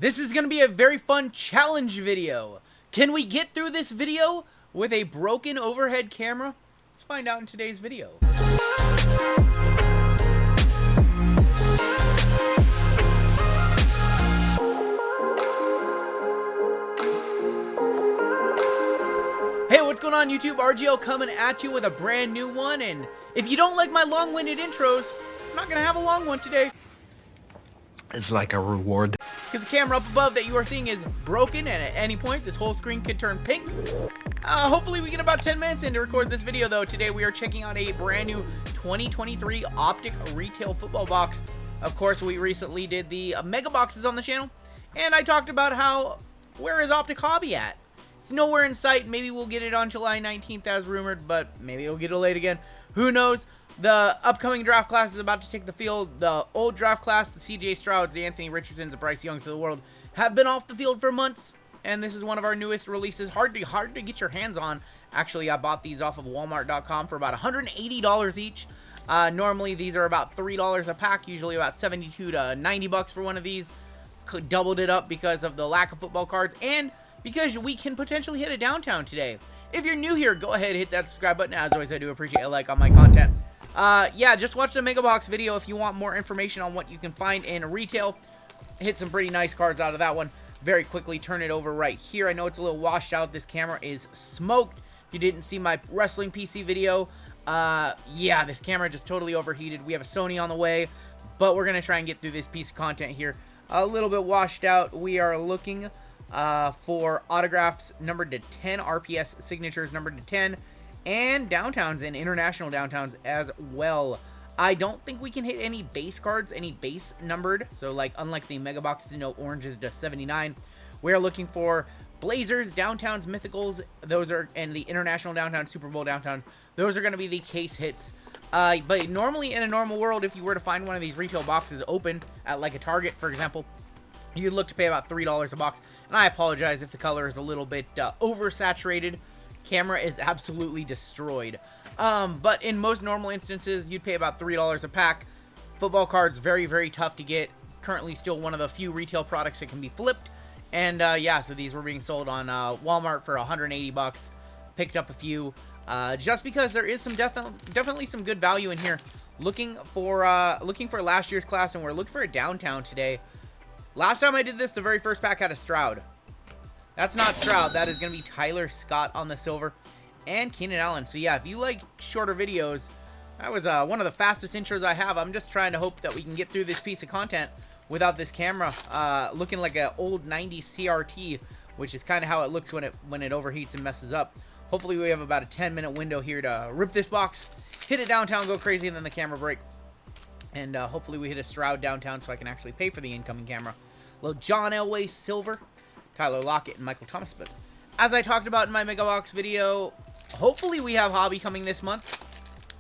This is going to be a very fun challenge video. Can we get through this video with a broken overhead camera? Let's find out in today's video. Hey, what's going on YouTube? RGL coming at you with a brand new one, and if you don't like my long-winded intros, I'm not going to have a long one today. It's like a reward. Because the camera up above that you are seeing is broken, and at any point this whole screen could turn pink. Hopefully we get about 10 minutes in to record this video though. Today we are checking out a brand new 2023 Optic Retail Football Box. Of course, we recently did the mega boxes on the channel, and I talked about where is Optic Hobby at? It's nowhere in sight. Maybe we'll get it on July 19th as rumored, but maybe it'll get delayed again. Who knows? The upcoming draft class is about to take the field. The old draft class, the CJ Strouds, the Anthony Richardsons, the Bryce Youngs of the world, have been off the field for months, and this is one of our newest releases. Hard to get your hands on. Actually, I bought these off of Walmart.com for about $180 each. Normally, these are about $3 a pack, usually about 72 to 90 bucks for one of these. Doubled it up because of the lack of football cards, and because we can potentially hit a downtown today. If you're new here, go ahead and hit that subscribe button. As always, I do appreciate a like on my content. Yeah, just watch the mega box video if you want more information on what you can find in retail. Hit some pretty nice cards out of that one. Very quickly turn it over right here. I know it's a little washed out. This camera is smoked. If you didn't see my wrestling PC video, yeah, this camera just totally overheated. We have a Sony on the way, but we're gonna try and get through this piece of content here. A little bit washed out. We are looking for autographs numbered to 10, RPS signatures numbered to 10, and downtowns and international downtowns as well. I don't think we can hit any base cards, any base numbered. So like, unlike the mega box to no oranges to 79, we're looking for Blazers, downtowns, mythicals. Those are, and the international downtown, Super Bowl downtown. Those are going to be the case hits. But normally in a normal world, if you were to find one of these retail boxes open at like a Target, for example, you'd look to pay about $3 a box. And I apologize if the color is a little bit oversaturated. Camera is absolutely destroyed. But in most normal instances, you'd pay about $3 a pack. Football cards, very, very tough to get. Currently still one of the few retail products that can be flipped. And yeah, so these were being sold on Walmart for 180 bucks. Picked up a few just because there is some definitely some good value in here. Looking for last year's class, and we're looking for a downtown today. Last time I did this, the very first pack had a Stroud. That's not Stroud. That is going to be Tyler Scott on the silver, and Keenan Allen. So yeah, if you like shorter videos, that was one of the fastest intros I have. I'm just trying to hope that we can get through this piece of content without this camera looking like an old 90s CRT, which is kind of how it looks when it overheats and messes up. Hopefully we have about a 10-minute window here to rip this box, hit it downtown, go crazy, and then the camera break. And hopefully we hit a Stroud downtown so I can actually pay for the incoming camera. Little John Elway silver, Tyler Lockett, and Michael Thomas. But as I talked about in my mega box video, hopefully we have Hobby coming this month.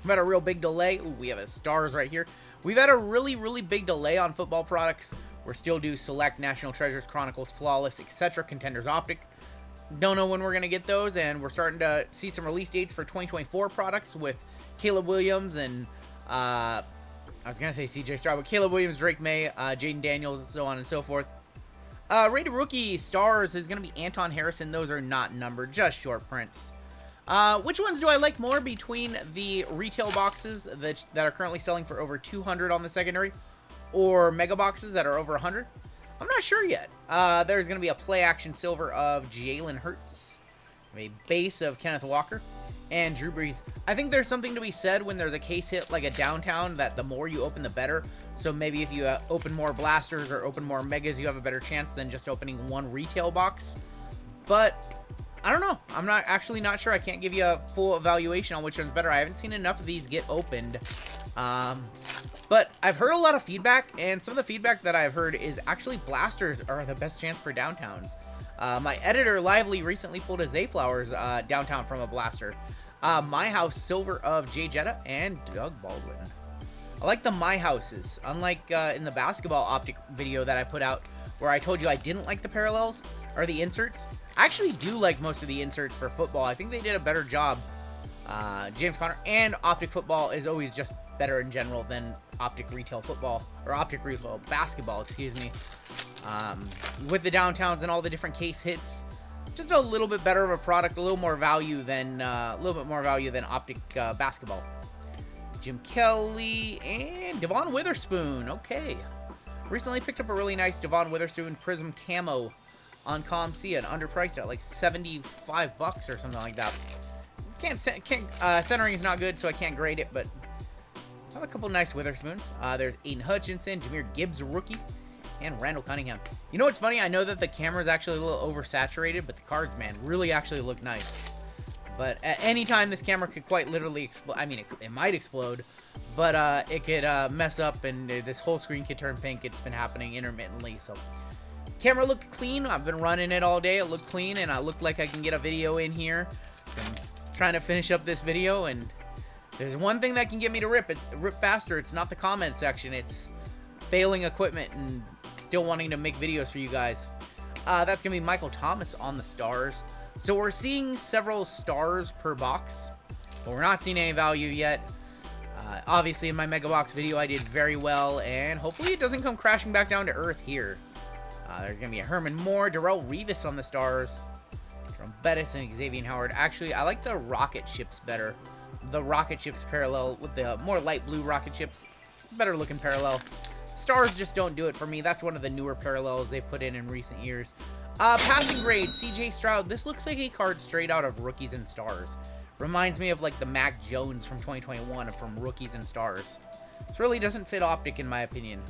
We've had a real big delay. Ooh, we have a Stars right here. We've had a really, really big delay on football products. We're still due Select, National Treasures, Chronicles, Flawless, etc. Contenders Optic. Don't know when we're going to get those, and we're starting to see some release dates for 2024 products with Caleb Williams and, I was going to say CJ Stroud, but Caleb Williams, Drake May, Jaden Daniels, and so on and so forth. Rated Rookie Stars is going to be Anton Harrison. Those are not numbered, just short prints. Which ones do I like more between the retail boxes that are currently selling for over 200 on the secondary, or mega boxes that are over 100? I'm not sure yet. There's going to be a play action silver of Jalen Hurts, a base of Kenneth Walker, and Drew Brees. I think there's something to be said when there's a case hit like a downtown that the more you open, the better. So maybe if you open more blasters or open more megas, you have a better chance than just opening one retail box. But I don't know. I'm not sure. I can't give you a full evaluation on which one's better. I haven't seen enough of these get opened. But I've heard a lot of feedback, and some of the feedback that I've heard is actually blasters are the best chance for downtowns. My editor, Lively, recently pulled a Zayflowers downtown from a blaster. My House silver of Jay Jetta and Doug Baldwin. I like the My Houses. Unlike in the basketball Optic video that I put out, where I told you I didn't like the parallels or the inserts. I actually do like most of the inserts for football. I think they did a better job. James Conner, and Optic football is always just better in general than Optic Retail football, or Optic Retail basketball, excuse me. With the downtowns and all the different case hits, just a little bit better of a product, a little more value than Optic basketball. Jim Kelly and Devon Witherspoon. Okay, recently picked up a really nice Devon Witherspoon Prism Camo on ComC and underpriced at like $75 or something like that. Centering is not good, so I can't grade it, but I have a couple nice Witherspoons. There's Aiden Hutchinson, Jahmyr Gibbs rookie, and Randall Cunningham. You know what's funny? I know that the camera is actually a little oversaturated, but the cards, man, really actually look nice. But at any time, this camera could quite literally explode. I mean, it might explode, but it could mess up, and this whole screen could turn pink. It's been happening intermittently, so. Camera looked clean. I've been running it all day. It looked clean, and it looked like I can get a video in here. So I'm trying to finish up this video, and there's one thing that can get me to rip. It's rip faster. It's not the comment section. It's failing equipment and still wanting to make videos for you guys. That's going to be Michael Thomas on the stars. So we're seeing several stars per box, but we're not seeing any value yet. Obviously, in my Mega Box video, I did very well, and hopefully it doesn't come crashing back down to earth here. There's going to be a Herman Moore, Darrell Revis on the stars, from Bettis and Xavier Howard. Actually, I like the rocket ships better. The rocket ships parallel with the more light blue rocket ships. Better looking parallel. Stars just don't do it for me. That's one of the newer parallels they put in recent years. Passing grade, CJ Stroud. This looks like a card straight out of Rookies and Stars. Reminds me of like the Mac Jones from 2021 from Rookies and Stars. This really doesn't fit Optic in my opinion.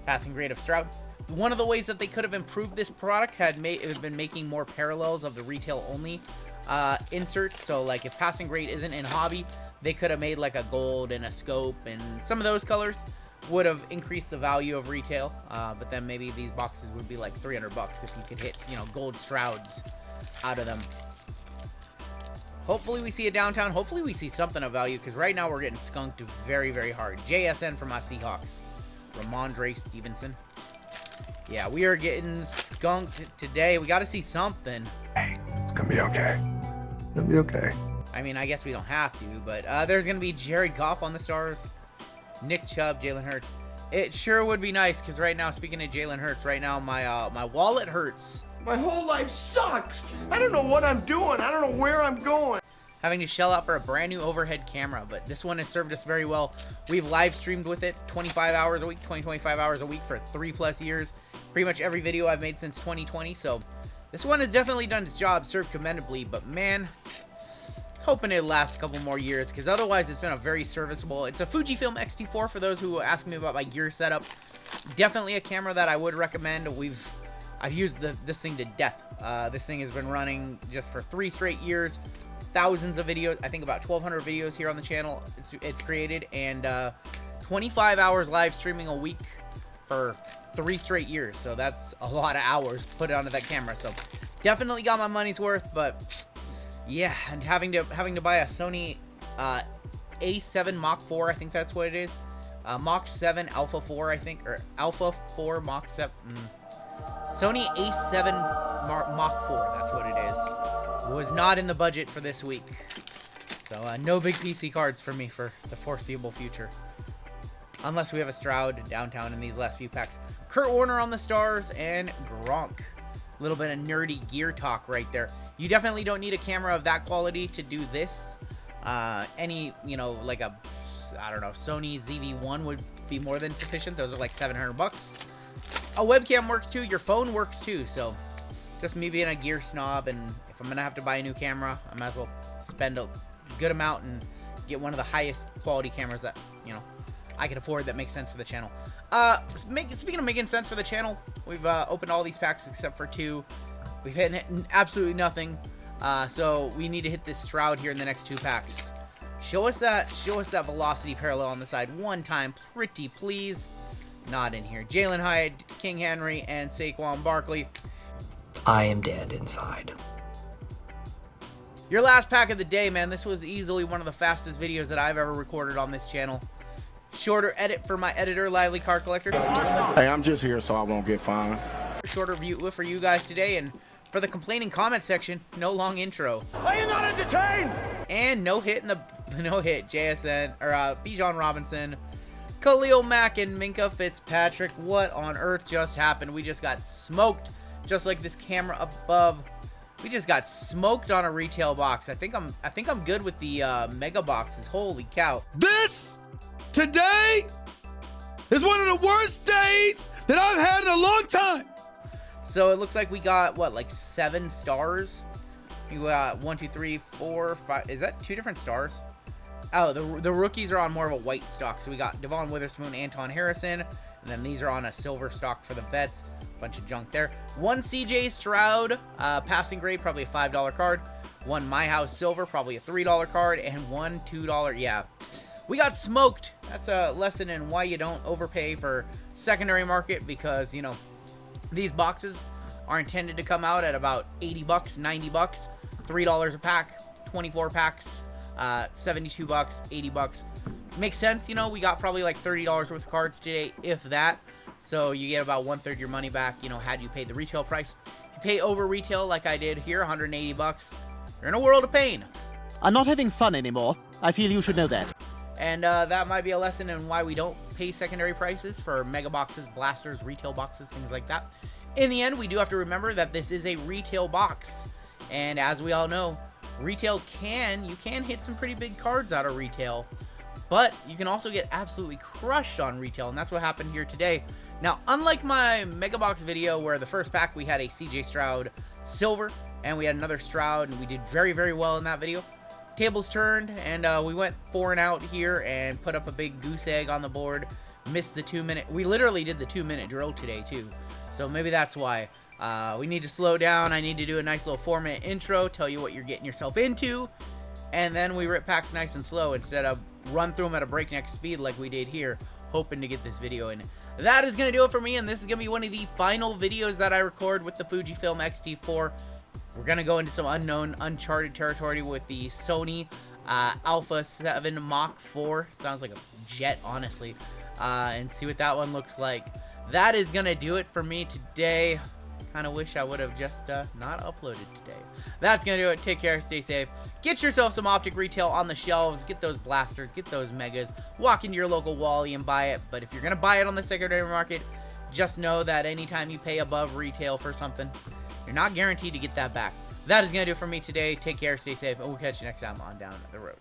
Passing grade of Stroud. One of the ways that they could have improved this product had been making more parallels of the retail only inserts. So like if passing grade isn't in hobby, they could have made like a gold and a scope, and some of those colors would have increased the value of retail. But then maybe these boxes would be like $300 if you could hit, you know, gold Strouds out of them. Hopefully we see a downtown. Hopefully we see something of value, because right now we're getting skunked very, very hard. JSN from my Seahawks. Ramondre Stevenson. Yeah, we are getting skunked today. We got to see something. Hey, it's going to be okay. It'll be okay. I mean, I guess we don't have to, but there's going to be Jared Goff on the stars. Nick Chubb, Jalen Hurts. It sure would be nice, because right now, speaking of Jalen Hurts, right now my wallet hurts. My whole life sucks. I don't know what I'm doing. I don't know where I'm going. Having to shell out for a brand new overhead camera, but this one has served us very well. We've live streamed with it 25 hours a week, 25 hours a week for 3+ years. Pretty much every video I've made since 2020, so this one has definitely done its job, served commendably, but man, hoping it'll last a couple more years, because otherwise it's been a very serviceable. It's a Fujifilm X-T4 for those who ask me about my gear setup. Definitely a camera that I would recommend. I've used this thing to death. This thing has been running just for 3 straight years. Thousands of videos, I think about 1,200 videos here on the channel it's created, and 25 hours live streaming a week for 3 straight years. So that's a lot of hours put onto that camera. So definitely got my money's worth, but yeah, and having to buy a Sony A7 Mach 4, I think that's what it is. Mach 7 Alpha 4, I think, or Alpha 4 Mach 7. Sony A7 Mach 4, that's what it is. Was not in the budget for this week. So no big PC cards for me for the foreseeable future. Unless we have a Stroud downtown in these last few packs. Kurt Warner on the stars and Gronk. A little bit of nerdy gear talk right there. You definitely don't need a camera of that quality to do this. You know, like a, I don't know, Sony ZV-1 would be more than sufficient. Those are like $700. A webcam works too. Your phone works too. So just me being a gear snob, and if I'm going to have to buy a new camera, I might as well spend a good amount and get one of the highest quality cameras that, you know, I can afford, that makes sense for the channel. Speaking of making sense for the channel, we've opened all these packs except for 2. We've hit absolutely nothing. So we need to hit this Stroud here in the next 2 packs. Show us that velocity parallel on the side one time, pretty please. Not in here. Jalen Hyatt, King Henry, and Saquon Barkley. I am dead inside. Your last pack of the day, man. This was easily one of the fastest videos that I've ever recorded on this channel. Shorter edit for my editor, Lively Card Collector. Hey, I'm just here so I won't get fined. Shorter view for you guys today, and for the complaining comment section, no long intro. Are you not entertained? And no hit JSN or Bijan Robinson, Khalil Mack and Minka Fitzpatrick. What on earth just happened? We just got smoked, just like this camera above. We just got smoked on a retail box. I think I'm good with the mega boxes. Holy cow! This today is one of the worst days that I've had in a long time. So it looks like we got what, like 7 stars. You got 1, 2, 3, 4, 5. Is that 2 different stars? Oh, the rookies are on more of a white stock. So we got Devon Witherspoon, Anton Harrison, and then these are on a silver stock for the vets. Bunch of junk there. 1 CJ Stroud, passing grade, probably a $5 card. 1 My House Silver, probably a $3 card, and 1 $2. Yeah, we got smoked. That's a lesson in why you don't overpay for secondary market, because, you know, these boxes are intended to come out at about 80 bucks, 90 bucks, $3 a pack, 24 packs, 72 bucks, 80 bucks. Makes sense, you know. We got probably like $30 worth of cards today, if that. So you get about 1/3 your money back, you know, had you paid the retail price. If you pay over retail like I did here, 180 bucks, you're in a world of pain. I'm not having fun anymore. I feel you should know that. And that might be a lesson in why we don't pay secondary prices for mega boxes, blasters, retail boxes, things like that. In the end, we do have to remember that this is a retail box. And as we all know, retail you can hit some pretty big cards out of retail, but you can also get absolutely crushed on retail, and that's what happened here today. Now, unlike my mega box video where the first pack we had a CJ Stroud silver and we had another Stroud and we did very, very well in that video, tables turned and we went 4 and out here and put up a big goose egg on the board. Missed the 2-minute. We literally did the 2-minute drill today too, so maybe that's why. We need to slow down. I need to do a nice little 4-minute intro, tell you what you're getting yourself into, and then we rip packs nice and slow instead of run through them at a breakneck speed like we did here, hoping to get this video in. That is going to do it for me, and this is going to be one of the final videos that I record with the Fujifilm X-T4. We're going to go into some unknown, uncharted territory with the Sony Alpha 7 Mach 4. Sounds like a jet, honestly. And see what that one looks like. That is going to do it for me today. Kind of wish I would have just not uploaded today. That's going to do it. Take care. Stay safe. Get yourself some Optic Retail on the shelves. Get those blasters. Get those megas. Walk into your local Wally and buy it. But if you're going to buy it on the secondary market, just know that anytime you pay above retail for something, you're not guaranteed to get that back. That is going to do it for me today. Take care. Stay safe. And we'll catch you next time on Down the Road.